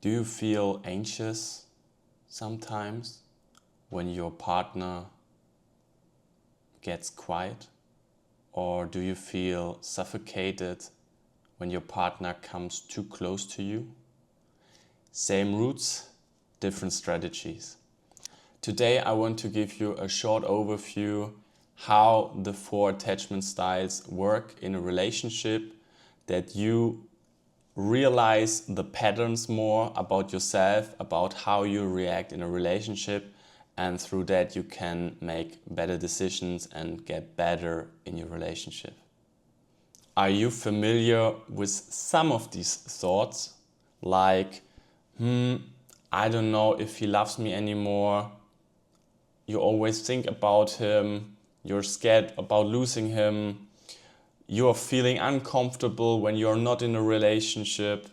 Do you feel anxious sometimes when your partner gets quiet? Or do you feel suffocated when your partner comes too close to you? Same roots, different strategies. Today I want to give you a short overview how the 4 attachment styles work in a relationship, that you realize the patterns more about yourself, about how you react in a relationship, and through that you can make better decisions and get better in your relationship. Are you familiar with some of these thoughts? Like, I don't know if he loves me anymore. You always think about him. You're scared about losing him. You're feeling uncomfortable when you're not in a relationship,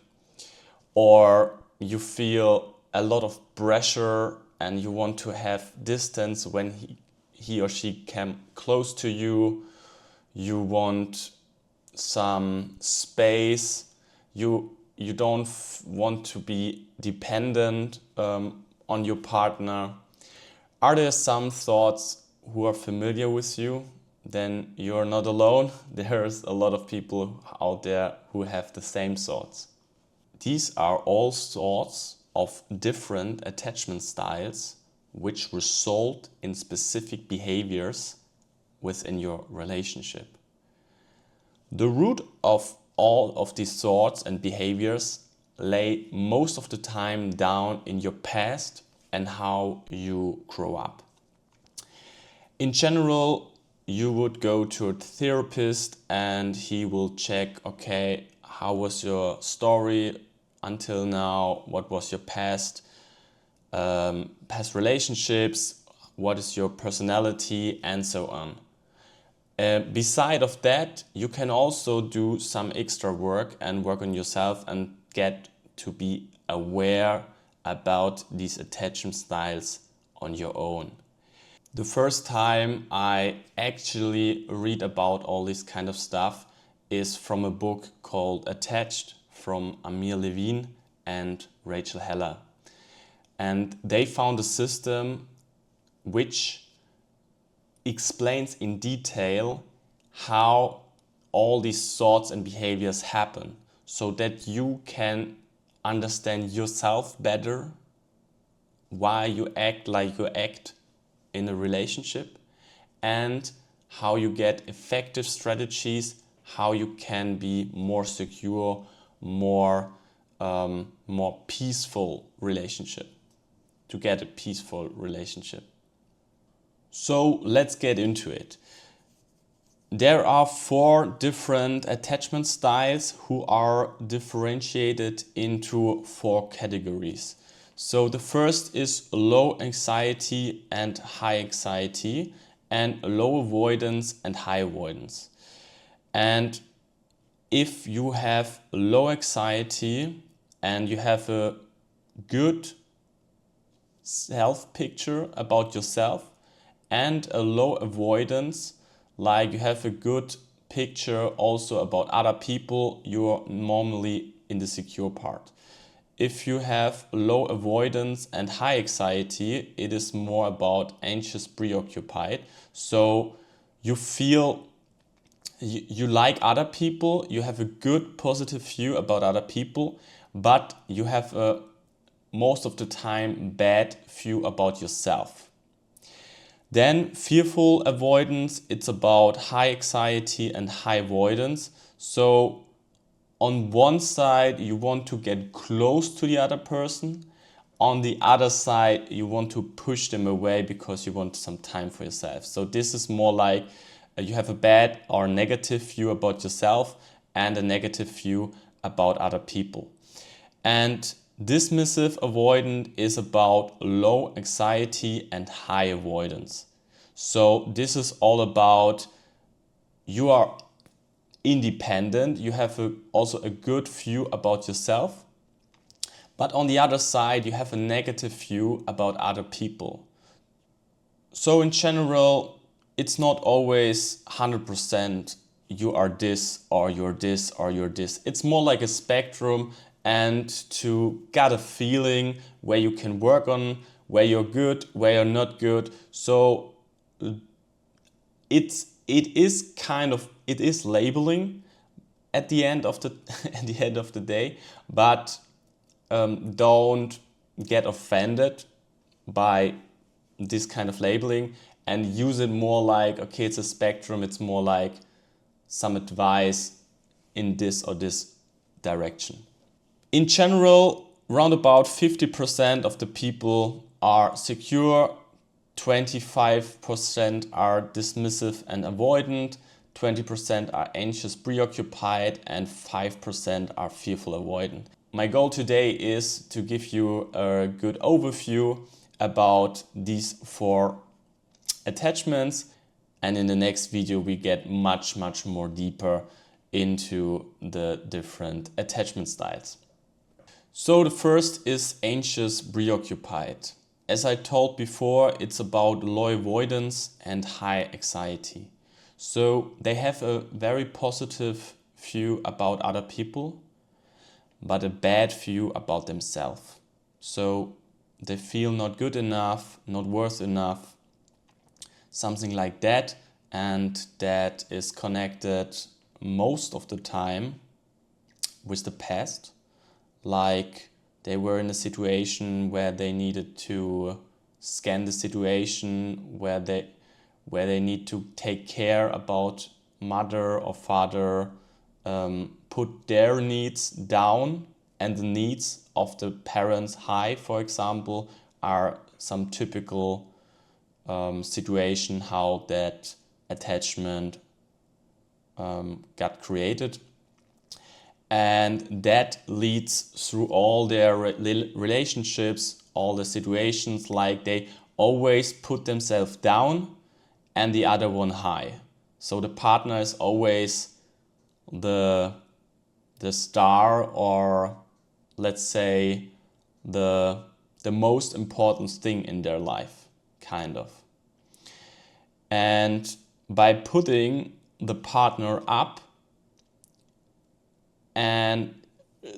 or you feel a lot of pressure and you want to have distance when he or she came close to you. You want some space. You don't want to be dependent on your partner. Are there some thoughts who are familiar with you? Then you're not alone. There's a lot of people out there who have the same thoughts. These are all sorts of different attachment styles which result in specific behaviors within your relationship. The root of all of these thoughts and behaviors lay most of the time down in your past and how you grow up. In general, you would go to a therapist and he will check, okay, how was your story until now? What was your past relationships? What is your personality? And so on. Beside of that, you can also do some extra work and work on yourself and get to be aware about these attachment styles on your own. The first time I actually read about all this kind of stuff is from a book called Attached from Amir Levine and Rachel Heller. And they found a system which explains in detail how all these thoughts and behaviors happen, so that you can understand yourself better, why you act like you act in a relationship, and how you get effective strategies, how you can be more secure, more peaceful relationship, to get a peaceful relationship. So let's get into it. There are 4 different attachment styles who are differentiated into 4 categories. So the first is low anxiety and high anxiety, and low avoidance and high avoidance. And if you have low anxiety and you have a good self picture about yourself, and a low avoidance, like you have a good picture also about other people, you're normally in the secure part. If you have low avoidance and high anxiety, it is more about anxious preoccupied. So you feel you like other people, you have a good positive view about other people, but you have a most of the time bad view about yourself. Then fearful avoidance, it's about high anxiety and high avoidance. So on one side, you want to get close to the other person. On the other side, you want to push them away because you want some time for yourself. So this is more like you have a bad or negative view about yourself and a negative view about other people. And dismissive avoidant is about low anxiety and high avoidance. So this is all about you are independent, you have also a good view about yourself, but on the other side you have a negative view about other people. So in general, it's not always 100% you are this or you're this or you're this. It's more like a spectrum, and to get a feeling where you can work on, where you're good, where you're not good. So it is labeling at the end of the at the end of the day, but don't get offended by this kind of labeling and use it more like, okay, it's a spectrum, it's more like some advice in this or this direction. In general, around about 50% of the people are secure, 25% are dismissive and avoidant, 20% are anxious preoccupied, and 5% are fearful avoidant. My goal today is to give you a good overview about these 4 attachments, and in the next video we get much more deeper into the different attachment styles. So the first is anxious preoccupied. As I told before, it's about low avoidance and high anxiety. So they have a very positive view about other people, but a bad view about themselves. So they feel not good enough, not worth enough, something like that, and that is connected most of the time with the past. Like they were in a situation where they needed to scan the situation, where they need to take care about mother or father, put their needs down and the needs of the parents high, for example, are some typical situation how that attachment got created. And that leads through all their relationships, all the situations, like they always put themselves down and the other one high. So the partner is always the star, or let's say the most important thing in their life, kind of. And by putting the partner up, and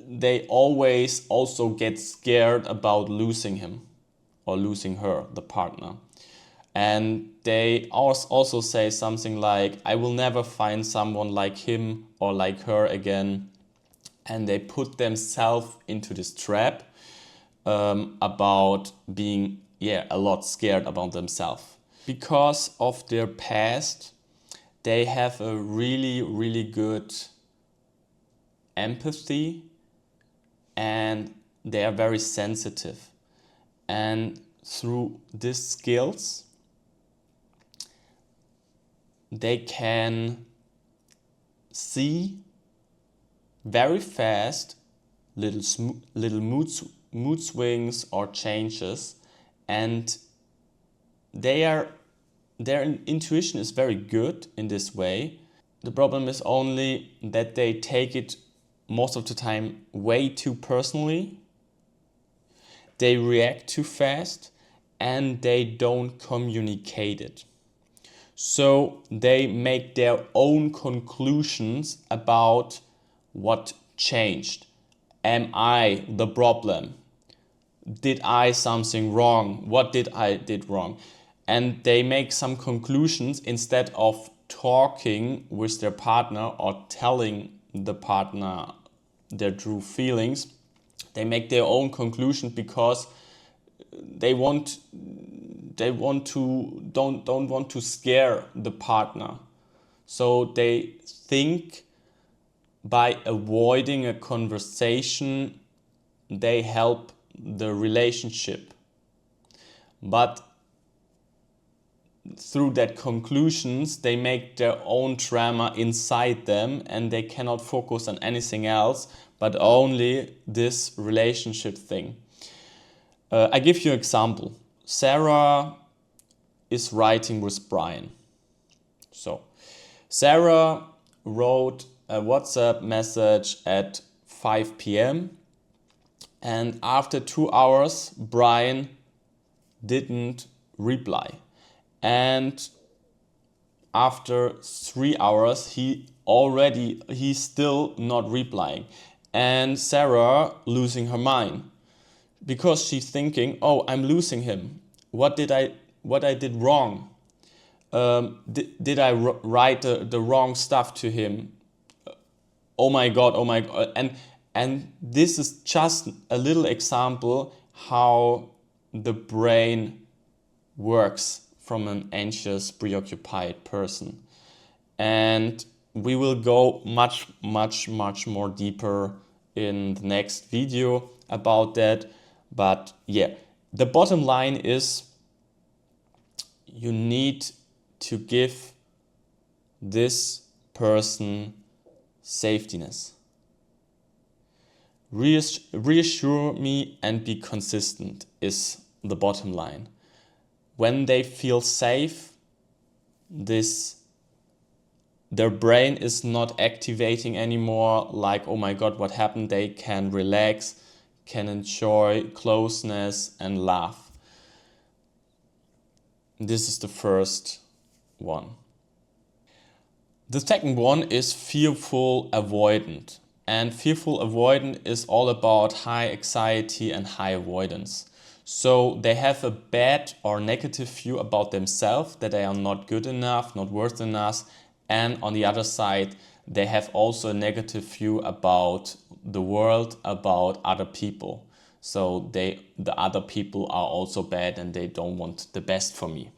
they always also get scared about losing him or losing her, the partner. And they also say something like, I will never find someone like him or like her again. And they put themselves into this trap about being a lot scared about themselves. Because of their past, they have a really good empathy, and they are very sensitive. And through these skills, they can see very fast little mood swings or changes, and their intuition is very good in this way. The problem is only that they take it most of the time way too personally. They react too fast and they don't communicate it. So they make their own conclusions about what changed. Am I the problem? Did I something wrong? What did I did wrong? And they make some conclusions instead of talking with their partner or telling the partner their true feelings. They make their own conclusion because they don't want to scare the partner. So they think by avoiding a conversation they help the relationship, but through that conclusions they make their own drama inside them, and they cannot focus on anything else but only this relationship thing. I give you an example. Sarah is writing with Brian. So Sarah wrote a WhatsApp message at 5 p.m. and after 2 hours Brian didn't reply. And after 3 hours he's still not replying. and Sarah losing her mind because she's thinking, oh, I'm losing him. What I did wrong? Did I write the wrong stuff to him? Oh my God, oh my God. And this is just a little example how the brain works from an anxious, preoccupied person. And we will go much more deeper in the next video about that. But yeah, the bottom line is you need to give this person safetyness. Reassure me and be consistent is the bottom line. When they feel safe, their brain is not activating anymore, like, oh my God, what happened? They can relax, can enjoy closeness and laugh. This is the first one. The second one is fearful avoidant. And fearful avoidant is all about high anxiety and high avoidance. So they have a bad or negative view about themselves, that they are not good enough, not worth enough. And on the other side, they have also a negative view about the world, about other people. So the other people are also bad and they don't want the best for me.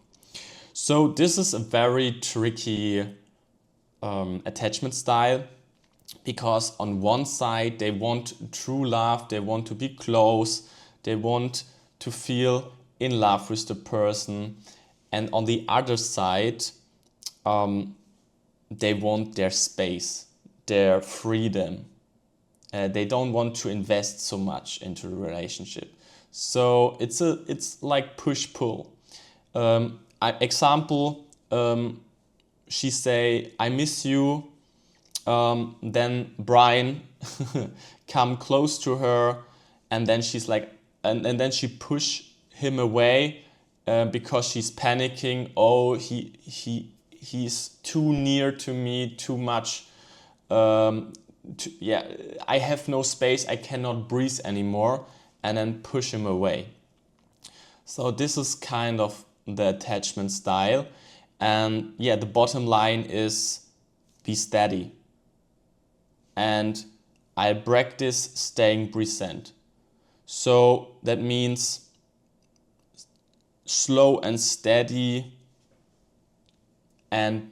So this is a very tricky attachment style, because on one side they want true love, they want to be close, they want to feel in love with the person, and on the other side they want their space, their freedom. They don't want to invest so much into the relationship. So it's like push-pull. Example, she say, I miss you. Then Brian come close to her, and then she's like, and then she push him away because she's panicking. Oh, he's too near to me, too much. I have no space. I cannot breathe anymore, and then push him away. So this is kind of the attachment style, and yeah, the bottom line is be steady. And I practice staying present. So that means slow and steady, and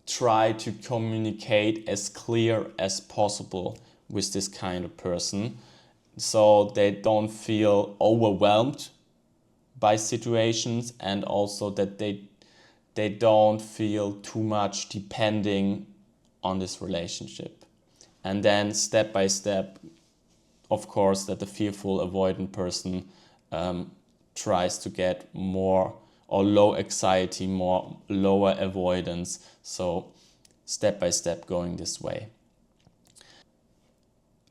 try to communicate as clear as possible with this kind of person, so they don't feel overwhelmed by situations, and also that they don't feel too much depending on this relationship. And then step by step, of course, that the fearful avoidant person tries to get more or low anxiety, more lower avoidance. So step by step going this way.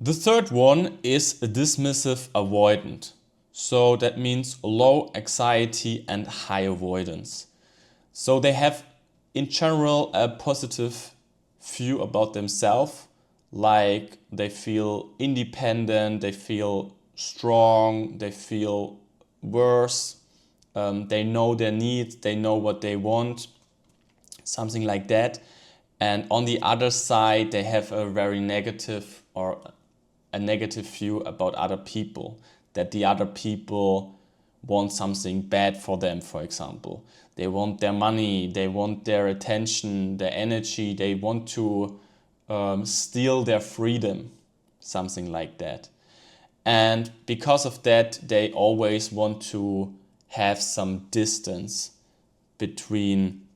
The third one is a dismissive avoidant. So that means low anxiety and high avoidance. So they have in general a positive view about themselves, like they feel independent, they feel strong, they feel worth, they know their needs, they know what they want, something like that. And on the other side, they have a very negative or a negative view about other people, that the other people want something bad for them, for example. They want their money, they want their attention, their energy, they want to steal their freedom, something like that. And because of that, they always want to have some distance between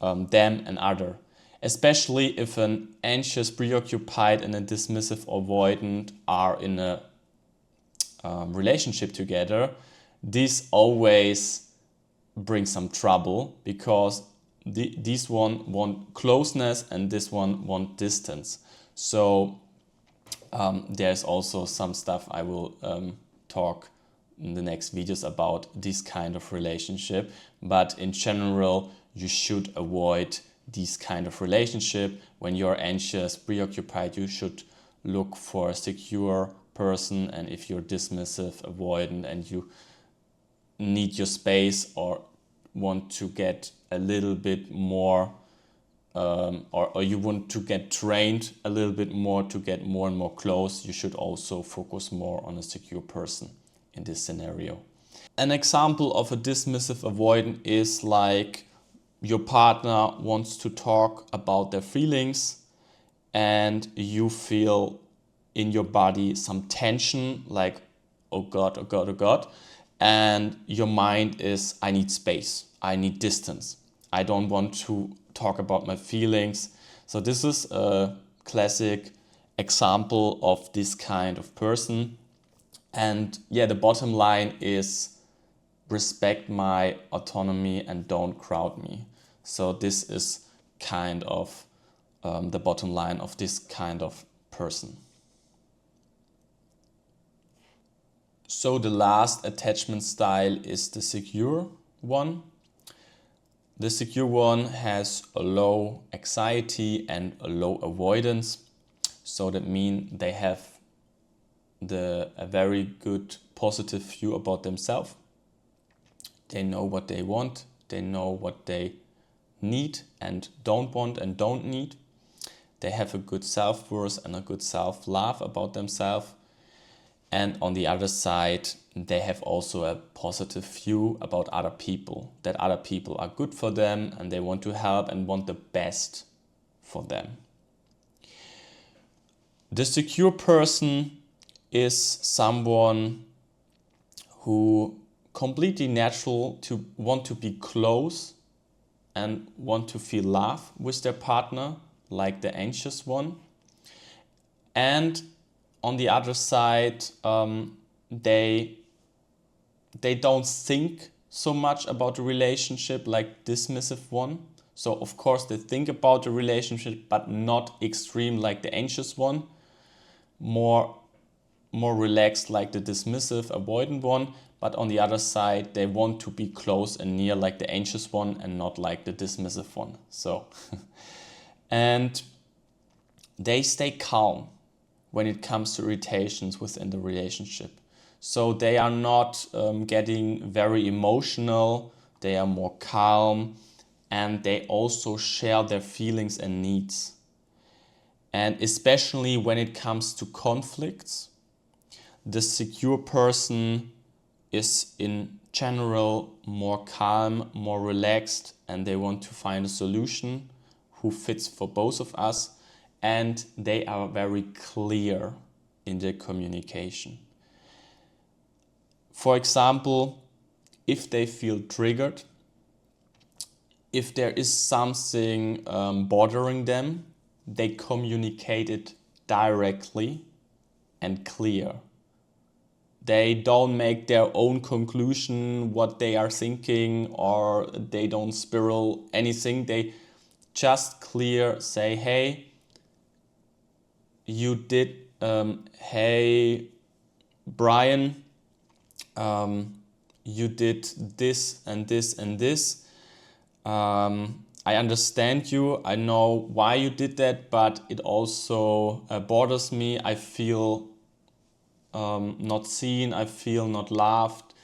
them and other. Especially if an anxious, preoccupied and a dismissive avoidant are in a relationship together, this always brings some trouble, because this one want closeness and this one want distance. So there's also some stuff I will talk in the next videos about this kind of relationship. But in general, you should avoid this kind of relationship. When you're anxious, preoccupied, you should look for a secure person, and if you're dismissive avoidant and you need your space or want to get a little bit more or you want to get trained a little bit more to get more and more close, you should also focus more on a secure person in this scenario. An example of a dismissive avoidant is like your partner wants to talk about their feelings and you feel in your body some tension, like, oh God, oh God, oh God. And your mind is, I need space, I need distance. I don't want to talk about my feelings. So this is a classic example of this kind of person. And yeah, the bottom line is respect my autonomy and don't crowd me. So this is kind of the bottom line of this kind of person. So the last attachment style is the secure one. The secure one has a low anxiety and a low avoidance. So that means they have a very good positive view about themselves. They know what they want. They know what they need and don't want and don't need. They have a good self-worth and a good self-love about themselves. And on the other side, they have also a positive view about other people, that other people are good for them and they want to help and want the best for them. The secure person is someone who completely natural to want to be close and want to feel love with their partner, like the anxious one. And on the other side, they don't think so much about the relationship like dismissive one. So of course they think about the relationship, but not extreme like the anxious one. More relaxed like the dismissive avoidant one. But on the other side, they want to be close and near like the anxious one and not like the dismissive one. So, and they stay calm when it comes to irritations within the relationship. So they are not getting very emotional, they are more calm, and they also share their feelings and needs. And especially when it comes to conflicts, the secure person is in general more calm, more relaxed, and they want to find a solution who fits for both of us. And they are very clear in their communication. For example, if they feel triggered, if there is something bothering them, they communicate it directly and clear. They don't make their own conclusion, what they are thinking, or they don't spiral anything. They just clear say, hey, you did, hey, Brian, you did this and this and this. I understand you. I know why you did that, but it also bothers me. I feel not seen. I feel not loved.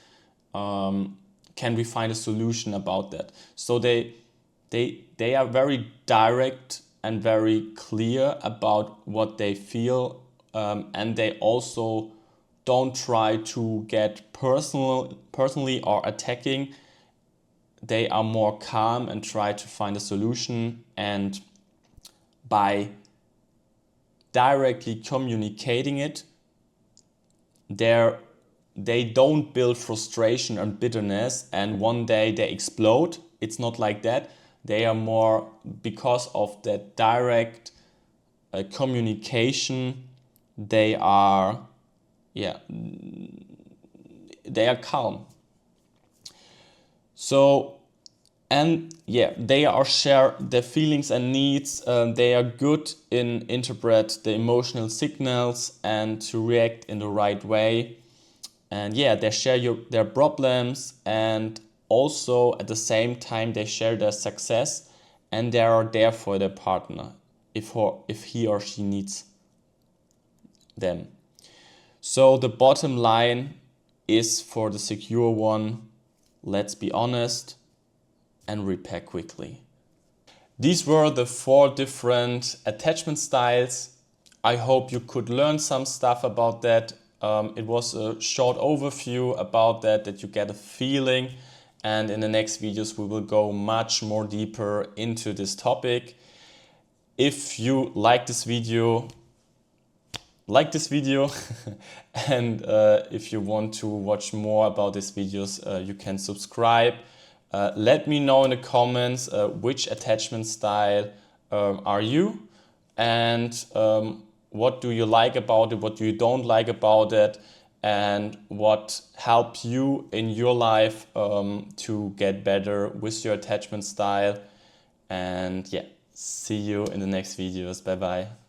Can we find a solution about that? So they are very direct and very clear about what they feel, and they also don't try to get personally or attacking. They are more calm and try to find a solution, and by directly communicating it, they don't build frustration and bitterness and one day they explode. It's not like that. They are more, because of that direct communication, they are calm. So, and yeah, they are share their feelings and needs. They are good in interpret the emotional signals and to react in the right way. And yeah, they share their problems, and also at the same time they share their success, and they are there for their partner if he or she needs them. So the bottom line is for the secure one, let's be honest and repair quickly. These were the 4 different attachment styles. I hope you could learn some stuff about that. It was a short overview about that you get a feeling. And in the next videos, we will go much more deeper into this topic. If you like this video, and if you want to watch more about these videos, you can subscribe. Let me know in the comments which attachment style are you, and what do you like about it, what you don't like about it, and what helps you in your life to get better with your attachment style. And yeah, see you in the next videos. Bye bye.